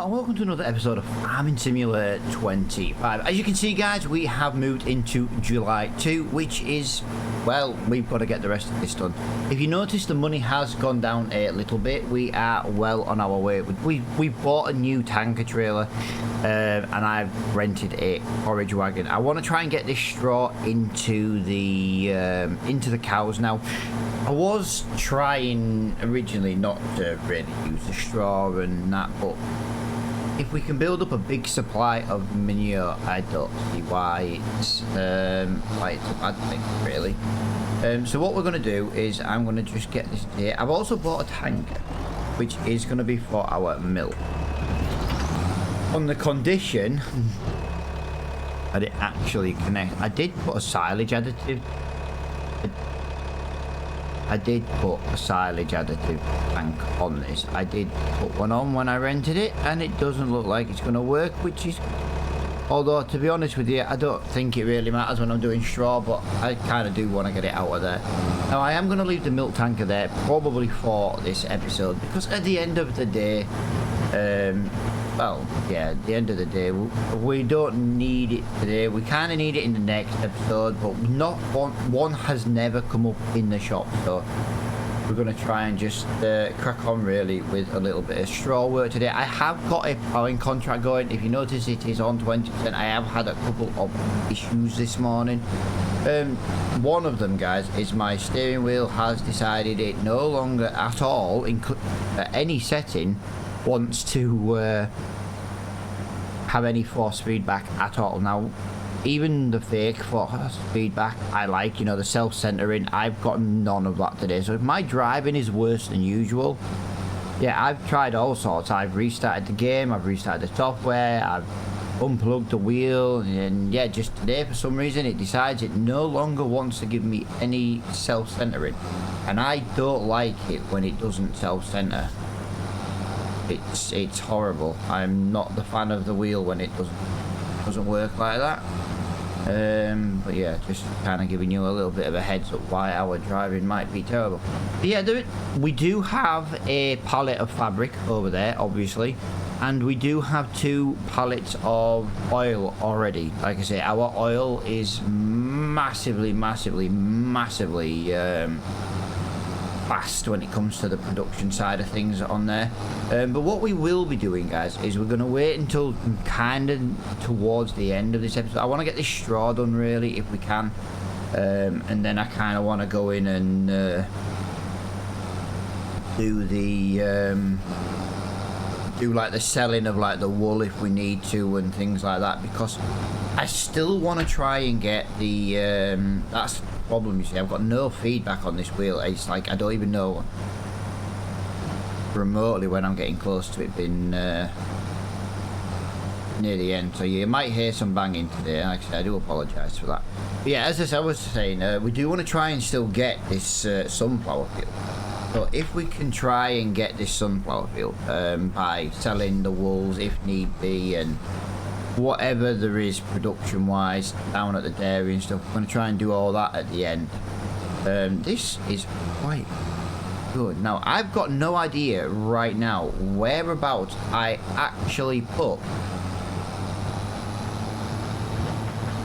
Hello and welcome to another episode of Farming Simulator 25. As you can see, guys, we have moved into July 2, which is, well, we've got to get the rest of this done. If you notice, the money has gone down a little bit. We are well on our way. We bought a new tanker trailer and I've rented a forage wagon. I want to try and get this straw into the cows now. I was trying originally not to really use the straw and that, but if we can build up a big supply of manure, I don't see why it's a bad thing, really. So what we're going to do is I'm going to just get this here. I've also bought a tanker, which is going to be for our milk. On the condition that it actually connects. I did put a silage additive. I did put a silage additive tank on this. I did put one on when I rented it, and it doesn't look like it's going to work, which is... Although, to be honest with you, I don't think it really matters when I'm doing straw, but I kind of do want to get it out of there. Now, I am going to leave the milk tanker there, probably for this episode, because at the end of the day, well, yeah, at the end of the day, we don't need it today. We kind of need it in the next episode, but not one has never come up in the shop, so we're going to try and just crack on really with a little bit of straw work today. I have got a plowing contract going. If you notice, it is on 20%. I have had a couple of issues this morning. One of them, guys, is my steering wheel has decided it no longer at all, at any setting, wants to have any force feedback at all. Now, even the fake force feedback I like, you know, the self-centering, I've got none of that today. So if my driving is worse than usual, yeah, I've tried all sorts. I've restarted the game, I've restarted the software, I've unplugged the wheel, and yeah, just today for some reason it decides it no longer wants to give me any self-centering, and I don't like it when it doesn't self-center. It's horrible. I'm not the fan of the wheel when it doesn't work like that. But yeah, just kind of giving you a little bit of a heads up why our driving might be terrible. But yeah, we do have a pallet of fabric over there, obviously, and we do have 2 pallets of oil already. Like I say, our oil is massively fast when it comes to the production side of things on there. But what we will be doing, guys, is we're going to wait until kind of towards the end of this episode. I want to get this straw done really, if we can, and then I kind of want to go in and do like the selling of like the wool if we need to and things like that, because I still want to try and get the that's the problem, you see. I've got no feedback on this wheel. It's like I don't even know remotely when I'm getting close to it being near the end, so you might hear some banging today. Like I said, I do apologise for that. But yeah, as I was saying, we do want to try and still get this sunflower field. So if we can try and get this sunflower field by selling the wools if need be, and whatever there is production wise down at the dairy and stuff, we're going to try and do all that at the end. This is quite good. Now, I've got no idea right now whereabouts I actually put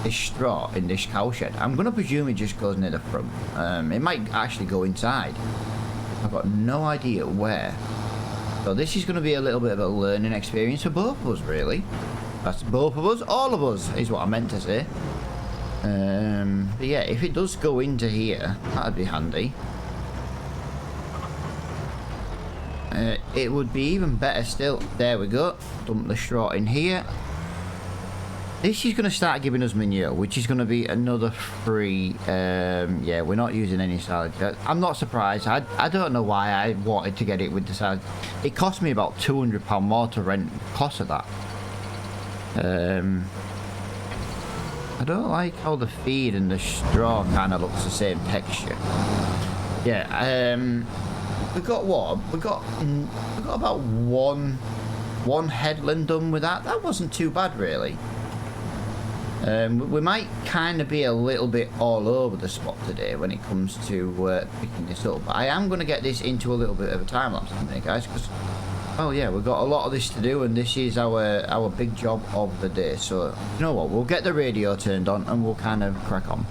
this straw in this cow shed. I'm going to presume it just goes near the front. It might actually go inside. I've got no idea where. So this is going to be a little bit of a learning experience for both of us, really. That's both of us, all of us, is what I meant to say. But yeah, if it does go into here, that'd be handy. It would be even better still. There we go. Dump the straw in here. This is going to start giving us manure, which is going to be another free. Yeah, we're not using any silage. I'm not surprised. I don't know why I wanted to get it with the silage. It cost me about £200 more to rent because of that. I don't like how the feed and the straw kind of looks the same texture. Yeah, we got what? We got about one headland done with that. That wasn't too bad, really. We might kind of be a little bit all over the spot today when it comes to picking this up. But I am going to get this into a little bit of a time lapse, guys, because Oh yeah, we've got a lot of this to do, and this is our big job of the day. So you know what? We'll get the radio turned on, and we'll kind of crack on.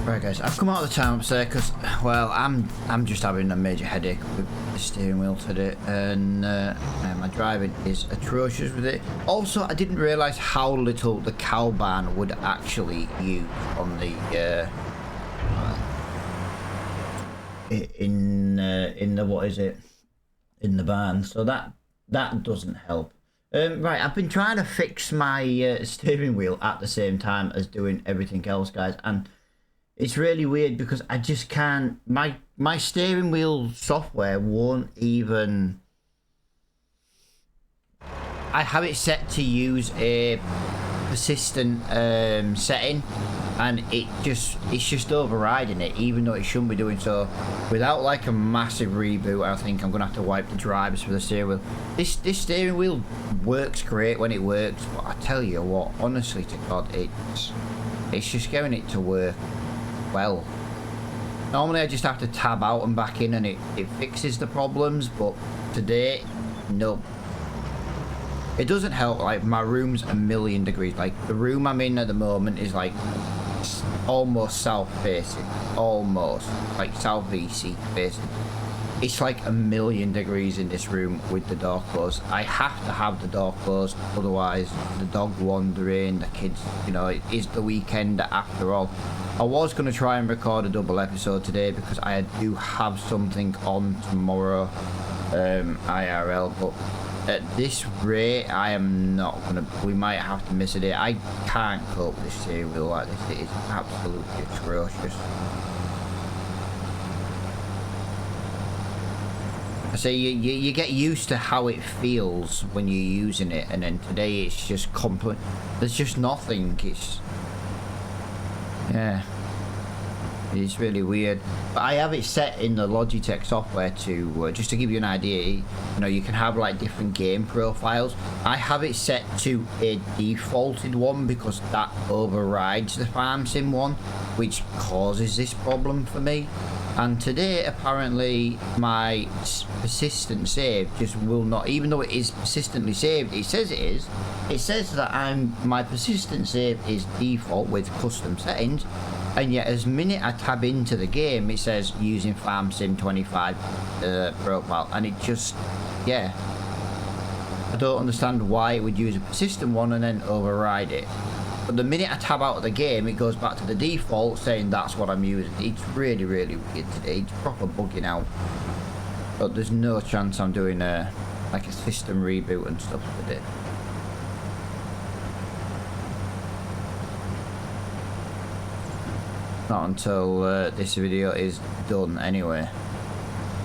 Right guys, I've come out of the time upstairs because, well, I'm just having a major headache with the steering wheel today, and my driving is atrocious with it. Also, I didn't realise how little the cow barn would actually use on the in the what is it, in the barn, so that doesn't help. Right, I've been trying to fix my steering wheel at the same time as doing everything else, guys, and it's really weird because I just can't. My steering wheel software won't even. I have it set to use a persistent setting, and it's just overriding it, even though it shouldn't be doing so. Without like a massive reboot, I think I'm gonna have to wipe the drivers for the steering wheel. This steering wheel works great when it works, but I tell you what, honestly to God, it's just getting it to work well. Normally I just have to tab out and back in and it fixes the problems, but today, no. It doesn't help, like my room's a million degrees. Like the room I'm in at the moment is like almost south facing, almost like southeast facing. It's like a million degrees in this room with the door closed. I have to have the door closed, otherwise the dog wandering, the kids, you know, it is the weekend after all. I was going to try and record a double episode today because I do have something on tomorrow, IRL, but at this rate I am not going to, we might have to miss a day. I can't cope with this steering wheel like this, it is absolutely atrocious. I say you get used to how it feels when you're using it, and then today it's just complete. There's just nothing. Yeah, it's really weird. But I have it set in the Logitech software to just to give you an idea. You know, you can have like different game profiles. I have it set to a defaulted one because that overrides the farm sim one, which causes this problem for me. And today, apparently, my persistent save just will not, even though it is persistently saved, it says it is. It says that my persistent save is default with custom settings, And yet as minute I tab into the game, it says using Farm Sim 25 profile, and it just, yeah, I don't understand why it would use a persistent one and then override it. But the minute I tab out of the game, it goes back to the default saying that's what I'm using. It's really, really weird today. It's proper bugging out. But there's no chance I'm doing like a system reboot and stuff with it. Not until this video is done anyway.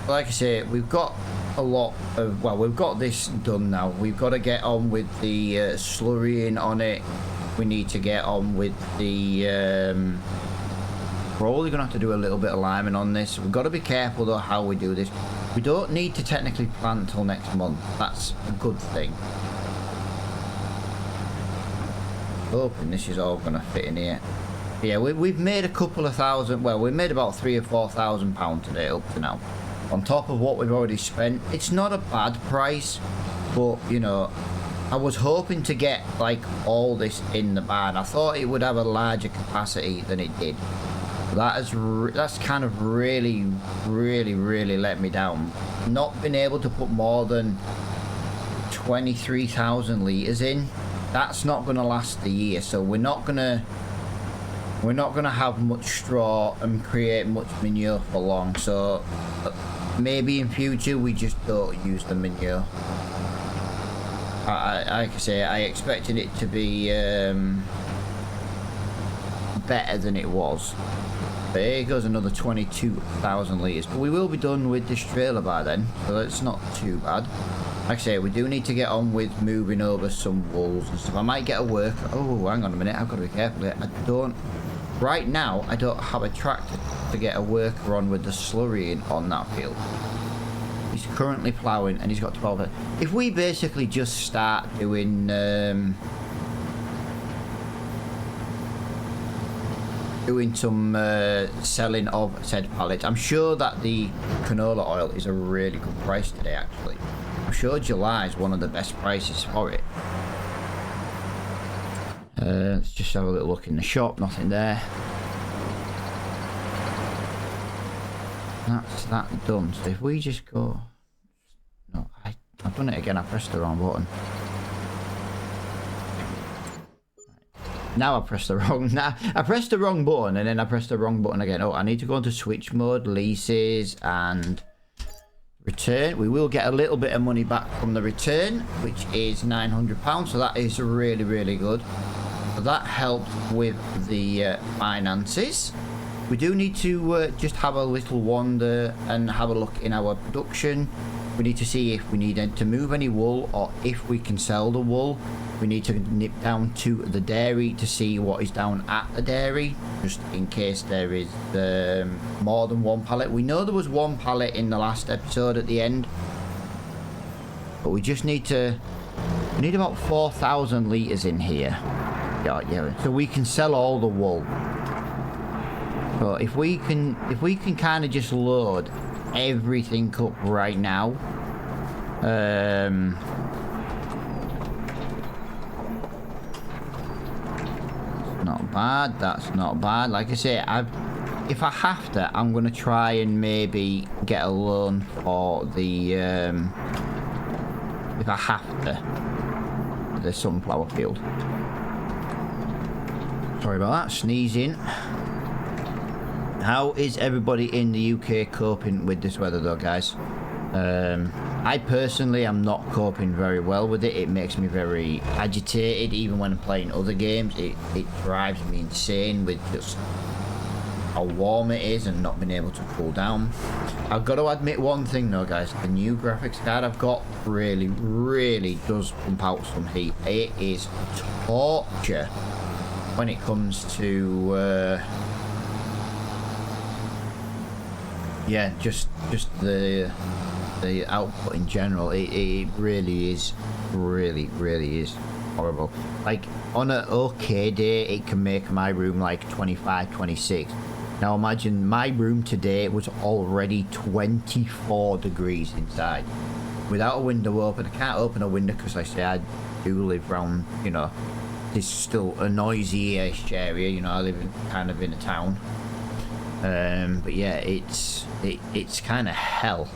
But like I say, we've got a lot of, well, we've got this done now. We've got to get on with the slurrying on it. We need to get on with the we're only gonna have to do a little bit of liming on this. We've got to be careful though how we do this. We don't need to technically plant till next month. That's a good thing. Hoping this is all gonna fit in here. Yeah, we've made a couple of thousand, well, we made about £3,000 or £4,000 today up to now, on top of what we've already spent. It's not a bad price, but you know, I was hoping to get like all this in the barn. I thought it would have a larger capacity than it did. That's kind of really let me down. Not been able to put more than 23,000 litres in. That's not going to last the year, so we're not gonna have much straw and create much manure for long. So maybe in future we just don't use the manure. Like I say, I expected it to be better than it was. But here goes another 22,000 litres. But we will be done with this trailer by then, so it's not too bad. Like I say, we do need to get on with moving over some wools and stuff. I might get a worker. Oh, hang on a minute. I've got to be careful here. Right now, I don't have a tractor to get a worker on with the slurrying on that field. He's currently ploughing and he's got 12. If we basically just start doing some selling of said pallets, I'm sure that the canola oil is a really good price today actually. I'm sure July is one of the best prices for it. Let's just have a little look in the shop, nothing there. That's that done. So if we just go, no, I've done it again. I pressed the wrong button. Now I pressed the wrong. Now I pressed the wrong button, and then I pressed the wrong button again. Oh, I need to go into switch mode, leases, and return. We will get a little bit of money back from the return, which is £900. So that is really good. So that helped with the finances. We do need to just have a little wander and have a look in our production. We need to see if we need to move any wool or if we can sell the wool. We need to nip down to the dairy to see what is down at the dairy, just in case there is more than one pallet. We know there was one pallet in the last episode at the end, but we just need to, we need about 4,000 litres in here. Yeah, so we can sell all the wool. But if we can kind of just load everything up right now, not bad. That's not bad. Like I say, if I have to, I'm gonna try and maybe get a loan for the if I have to, the sunflower field. Sorry about that, sneezing. How is everybody in the UK coping with this weather though, guys? I personally am not coping very well with it. It makes me very agitated even when I'm playing other games. It drives me insane with just how warm it is and not being able to cool down. I've got to admit one thing though, guys. The new graphics card I've got really does pump out some heat. It is torture when it comes to yeah, just the output in general. It really is horrible. Like on an okay day it can make my room like 25, 26. Now imagine my room today was already 24 degrees inside without a window open. I can't open a window because I say I do live around, you know, It's still a noisy-ish area, you know. I live in kind of in a town, but yeah, it's kind of hell.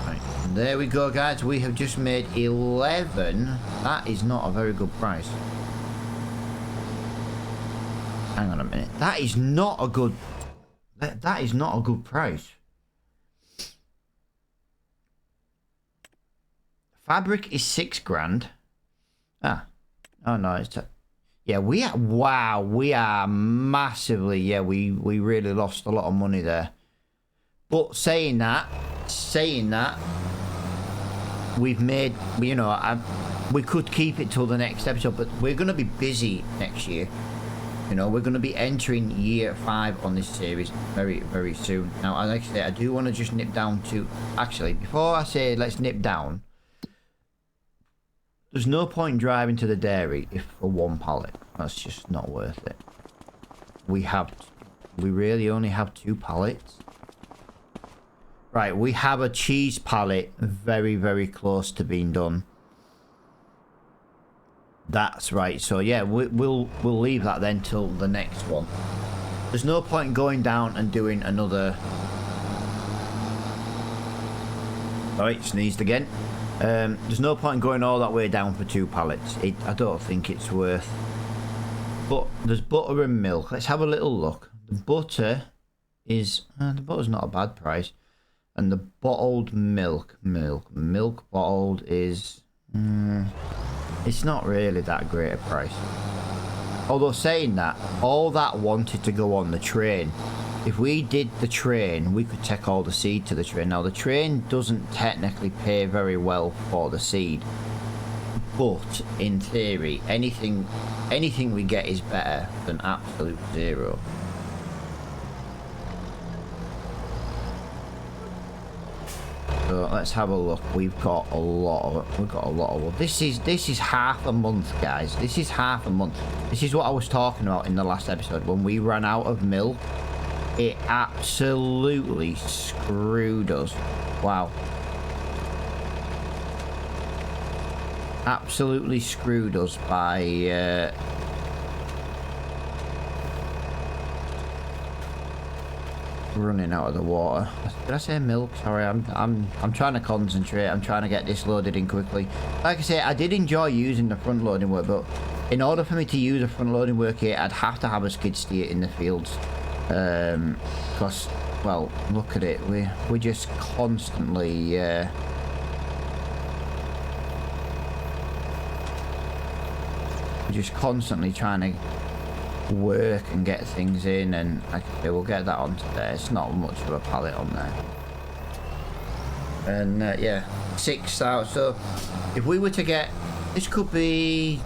Right, and there we go, guys. We have just made 11. That is not a very good price. Hang on a minute. That is not a good. That is not a good price. Fabric is 6 grand. Ah, oh no, it's yeah. We are wow. We are massively. Yeah, we really lost a lot of money there. But saying that, we've made. You know, we could keep it till the next episode, but we're gonna be busy next year. You know, we're going to be entering year 5 on this series very, very soon. Now, like I say, I do want to just nip down to... Actually, before I say let's nip down, there's no point driving to the dairy if for 1 pallet. That's just not worth it. We really only have 2 pallets. Right, we have a cheese pallet very, very close to being done. That's right. So yeah, we'll leave that then till the next one. There's no point going down and doing another. Alright, sneezed again. There's no point going all that way down for 2 pallets. I don't think it's worth. But there's butter and milk. Let's have a little look. The butter is the butter's not a bad price, and the bottled milk bottled is. It's not really that great a price. Although saying that, all that wanted to go on the train. If we did the train, we could take all the seed to the train. Now the train doesn't technically pay very well for the seed, but in theory, anything we get is better than absolute zero. So let's have a look. We've got a lot of this is half a month, guys. This is half a month. This is what I was talking about in the last episode. When we ran out of milk, it absolutely screwed us. Wow. Absolutely screwed us by running out of the water. Did I say milk? Sorry, I'm trying to concentrate. I'm trying to get this loaded in quickly. Like I say, I did enjoy using the front loading work, but in order for me to use a front loading work here, I'd have to have a skid steer in the fields. Because, well, look at it. We're just constantly trying to work and get things in, and like I say, we'll get that onto there. It's not much of a pallet on there, and yeah, 6,000. So if we were to get, this could be,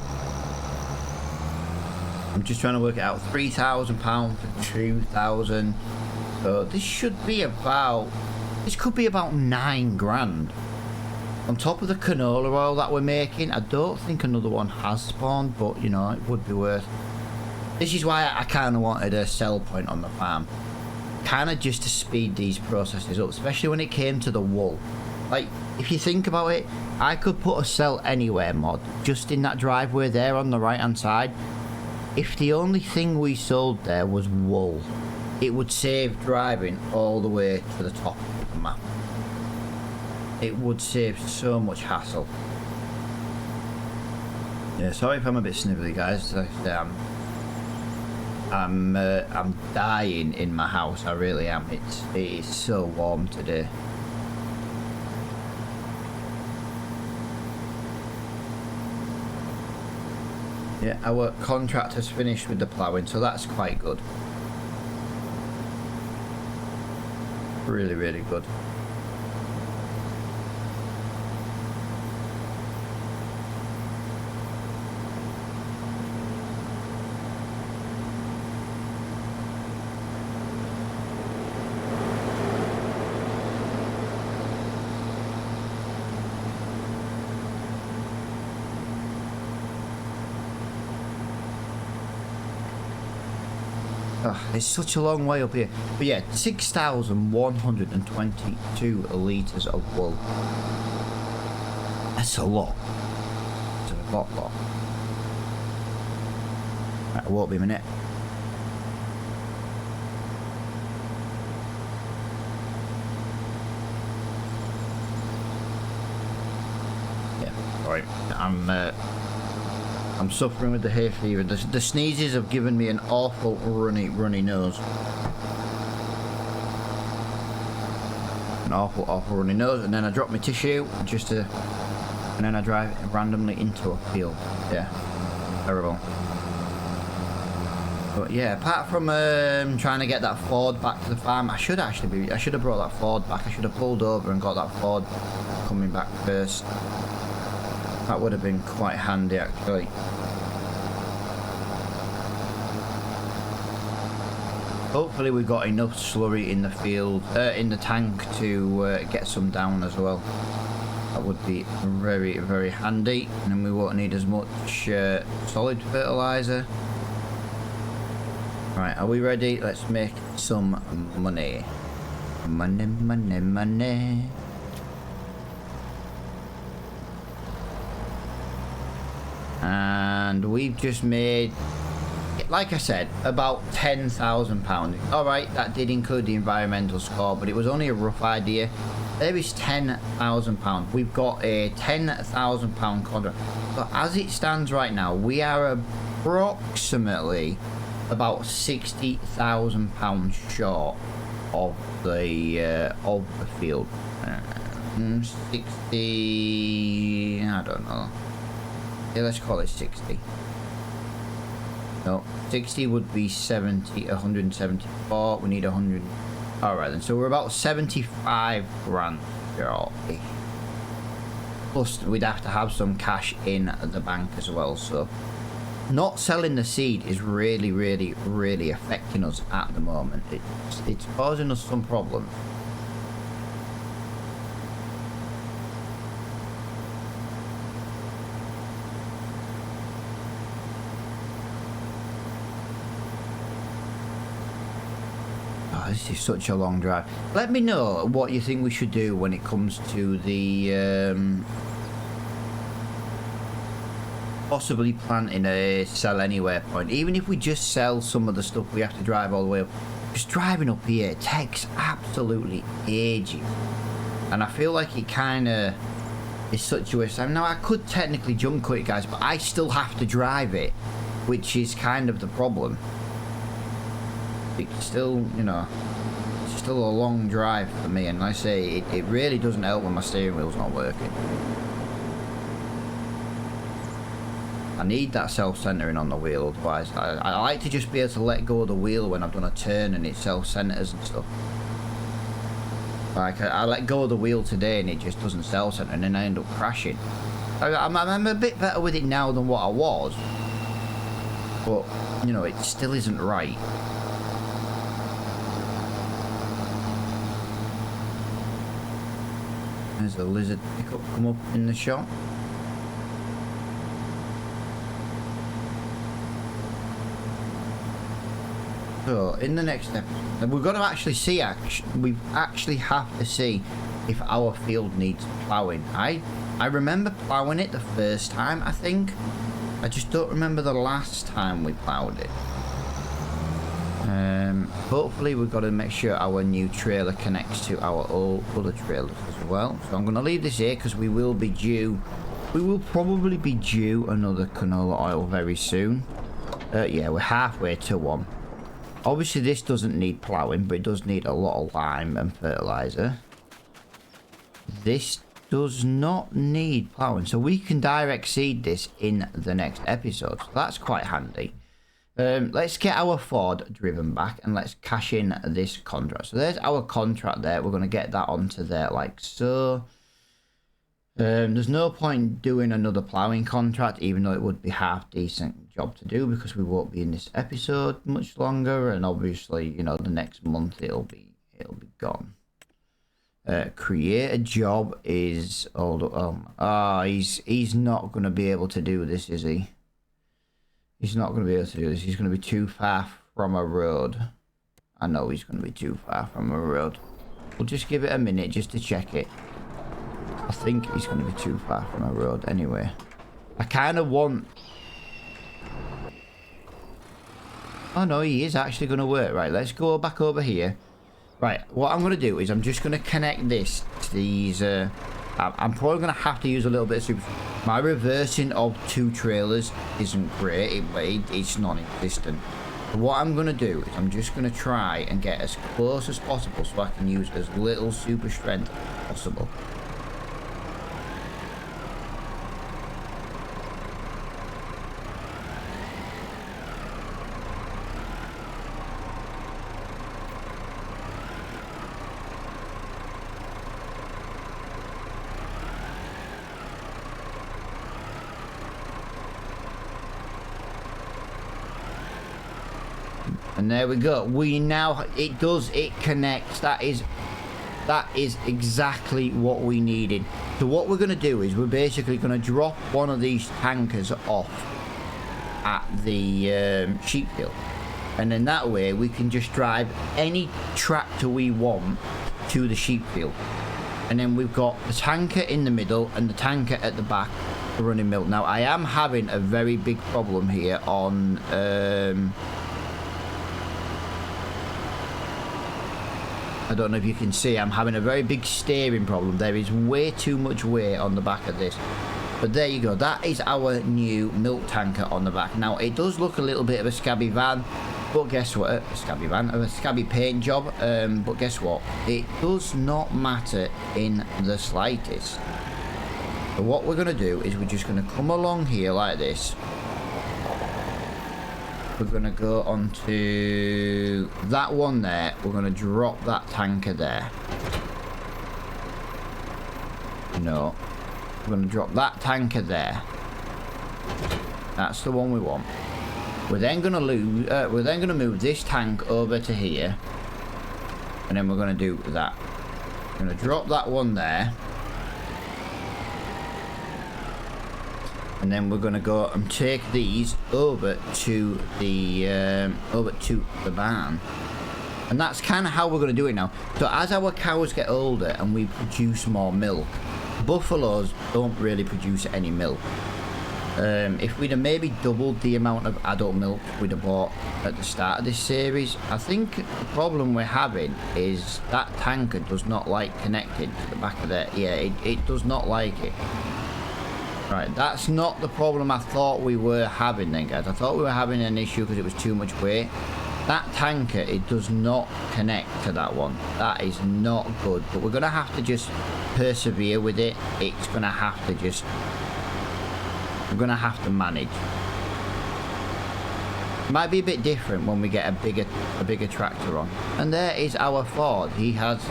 I'm just trying to work it out, £3,000 for 2,000. So this should be about, this could be about 9 grand on top of the canola oil that we're making. I don't think another one has spawned, but you know, it would be worth. This is why I kind of wanted a sell point on the farm. Kind of just to speed these processes up, especially when it came to the wool. Like, if you think about it, I could put a sell anywhere mod just in that driveway there on the right hand side. If the only thing we sold there was wool, it would save driving all the way to the top of the map. It would save so much hassle. Yeah, sorry if I'm a bit snivelly, guys. I'm dying in my house. I really am. It is so warm today. Yeah, our contractor's finished with the ploughing, so that's quite good. Really, really good. Oh, it's such a long way up here. But yeah, 6,122 litres of wool. That's a lot. So lot. Right, it won't be a minute. Yeah, sorry. I'm suffering with the hay fever. The sneezes have given me an awful runny nose. An awful runny nose, and then I drop my tissue and then I drive randomly into a field. Yeah, terrible. But yeah, apart from trying to get that Ford back to the farm, I should have brought that Ford back. I should have pulled over and got that Ford coming back first. That would have been quite handy, actually. Hopefully we got enough slurry in the field, in the tank to get some down as well. That would be very, very handy, and then we won't need as much solid fertilizer. Right, are we ready? Let's make some money. Money. And we've just made, like I said, about £10,000. Alright, that did include the environmental score, but it was only a rough idea. There is £10,000. We've got a £10,000 contract. But as it stands right now, we are approximately about £60,000 short of the field. 60, I don't know. Yeah, let's call it 60. No, 60 would be 174. We need 100. All right, then. So we're about 75 grand short. Plus, we'd have to have some cash in the bank as well. So, not selling the seed is really, really, really affecting us at the moment. It's causing us some problems. This is such a long drive. Let me know what you think we should do when it comes to the possibly planting a sell anywhere point. Even if we just sell some of the stuff we have to drive all the way up. Just driving up here takes absolutely ages. And I feel like it kind of is such a waste of time. Now, I could technically jump cut it, guys, but I still have to drive it, which is kind of the problem. It's still, you know, it's still a long drive for me, and like I say, it really doesn't help when my steering wheel's not working. I need that self-centering on the wheel, otherwise I like to just be able to let go of the wheel when I've done a turn and it self-centers and stuff. Like I let go of the wheel today and it just doesn't self-center, and then I end up crashing. I'm a bit better with it now than what I was, but you know, it still isn't right. There's a lizard pickup come up in the shot. So in the next episode, we've got to actually see. We actually have to see if our field needs ploughing. I remember ploughing it the first time. I think I just don't remember the last time we ploughed it. Hopefully we've got to make sure our new trailer connects to our old other trailers as well. So I'm going to leave this here because we will be due. We will probably be due another canola oil very soon. Yeah, we're halfway to one. Obviously this doesn't need ploughing, but it does need a lot of lime and fertilizer. This does not need ploughing, so we can direct seed this in the next episode. So that's quite handy. Let's get our Ford driven back and let's cash in this contract. So there's our contract there. We're going to get that onto there like so. There's no point doing another ploughing contract, even though it would be half decent job to do because we won't be in this episode much longer, and obviously, you know, the next month it'll be gone. Create a job is he's not going to be able to do this, is he? He's not going to be able to do this. He's going to be too far from a road. I know he's going to be too far from a road. We'll just give it a minute just to check it. I think he's going to be too far from a road anyway. I kind of want... Oh no, he is actually going to work. Right, let's go back over here. Right, what I'm going to do is I'm just going to connect this to these... I'm probably going to have to use a little bit of super... My reversing of 2 trailers isn't great. It's non-existent. So what I'm going to do is I'm just going to try and get as close as possible so I can use as little super strength as possible. And there we go. We now, it connects. That is exactly what we needed. So what we're going to do is we're basically going to drop one of these tankers off at the sheep field. And then that way we can just drive any tractor we want to the sheep field. And then we've got the tanker in the middle and the tanker at the back for running milk. Now I am having a very big problem here on... I don't know if you can see, I'm having a very big steering problem. There is way too much weight on the back of this. But there you go. That is our new milk tanker on the back. Now, it does look a little bit of a scabby van. But guess what? A scabby van. A scabby paint job. But guess what? It does not matter in the slightest. So what we're going to do is we're just going to come along here like this. We're going to go onto that one there. We're going to drop that tanker there. No. We're going to drop that tanker there. That's the one we want. We're then going to move this tank over to here. And then we're going to do that. We're going to drop that one there. And then we're going to go and take these over to the barn. And that's kind of how we're going to do it now. So as our cows get older and we produce more milk, buffaloes don't really produce any milk. If we'd have maybe doubled the amount of adult milk we'd have bought at the start of this series, I think the problem we're having is that tanker does not like connected to the back of there. Yeah, it does not like it. Right, that's not the problem I thought we were having then, guys. I thought we were having an issue because it was too much weight. That tanker, it does not connect to that one. That is not good. But we're going to have to just persevere with it. It's going to have to just... We're going to have to manage. Might be a bit different when we get a bigger tractor on. And there is our Ford. He has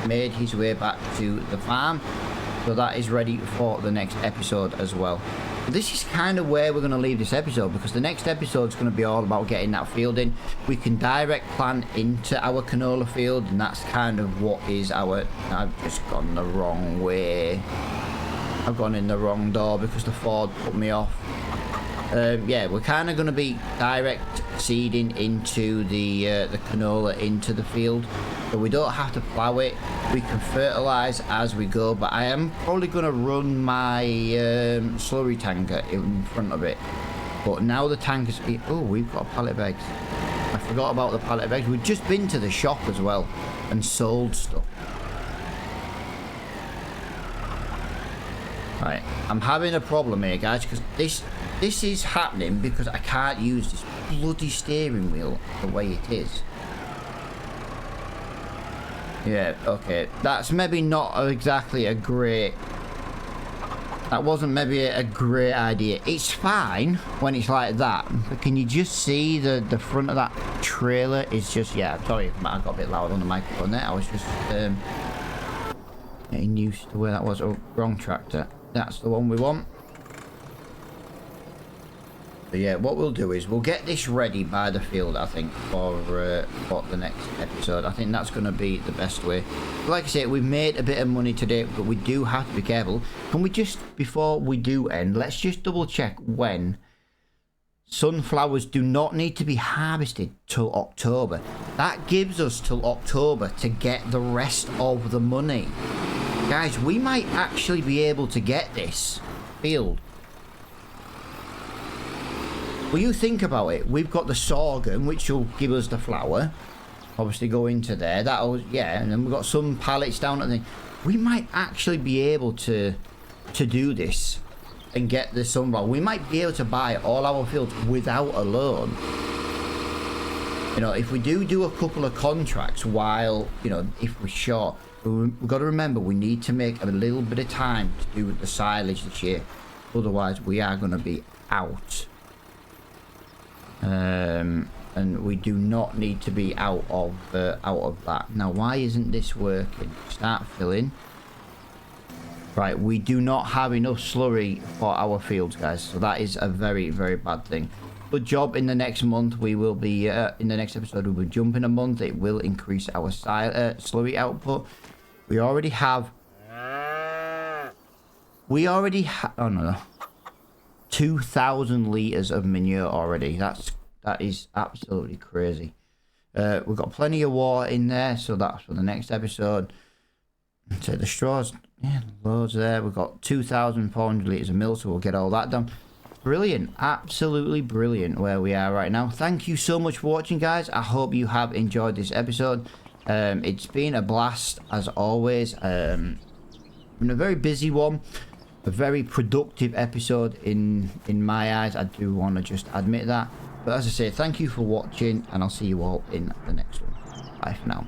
made his way back to the farm. So that is ready for the next episode as well. This is kind of where we're going to leave this episode, because the next episode is going to be all about getting that field in. We can direct plant into our canola field, and that's kind of what is our... I've just gone the wrong way. I've gone in the wrong door because the Ford put me off. Yeah, we're kind of going to be direct seeding into the canola into the field, so we don't have to plough it. We can fertilise as we go, but I am probably going to run my slurry tanker in front of it. But now the tank is... Oh, we've got a pallet of eggs. I forgot about the pallet of eggs. We've just been to the shop as well and sold stuff. Right, I'm having a problem here, guys, because this is happening because I can't use this bloody steering wheel the way it is. Yeah, okay, that's maybe not exactly a great... That wasn't maybe a great idea. It's fine when it's like that, but can you just see the front of that trailer is just... Yeah, sorry, I got a bit loud on the microphone there. I was just getting used to where that was. Oh, wrong tractor. That's the one we want. But yeah, what we'll do is we'll get this ready by the field, I think, for the next episode. I think that's going to be the best way. Like I say, we've made a bit of money today, but we do have to be careful. Can we just, before we do end, let's just double check when sunflowers do not need to be harvested till October. That gives us till October to get the rest of the money. Guys, we might actually be able to get this field Well, you think about it. We've got the sorghum, which will give us the flour. Obviously go into there. That'll, yeah, and then we've got some pallets down at the... We might actually be able to do this and get the sunflower. We might be able to buy all our fields without a loan. You know, if we do a couple of contracts while, you know, if we're short, we've got to remember we need to make a little bit of time to do the silage this year. Otherwise, we are going to be out. And we do not need to be out of that. Now, why isn't this working? Start filling. Right, we do not have enough slurry for our fields, guys. So that is a very, very bad thing. Good job. In the next month, we will be in the next episode, we'll be jumping a month. It will increase our slurry output. We already have. Oh no, 2,000 liters of manure already. That is absolutely crazy. We've got plenty of water in there, so that's for the next episode. So the straws, yeah, loads there. We've got 2,400 liters of milk, so we'll get all that done. Brilliant, absolutely brilliant where we are right now. Thank you so much for watching, guys. I hope you have enjoyed this episode. It's been a blast as always. Been a very busy one, a very productive episode in my eyes. I do want to just admit that. But as I say, thank you for watching, and I'll see you all in the next one. Bye for now.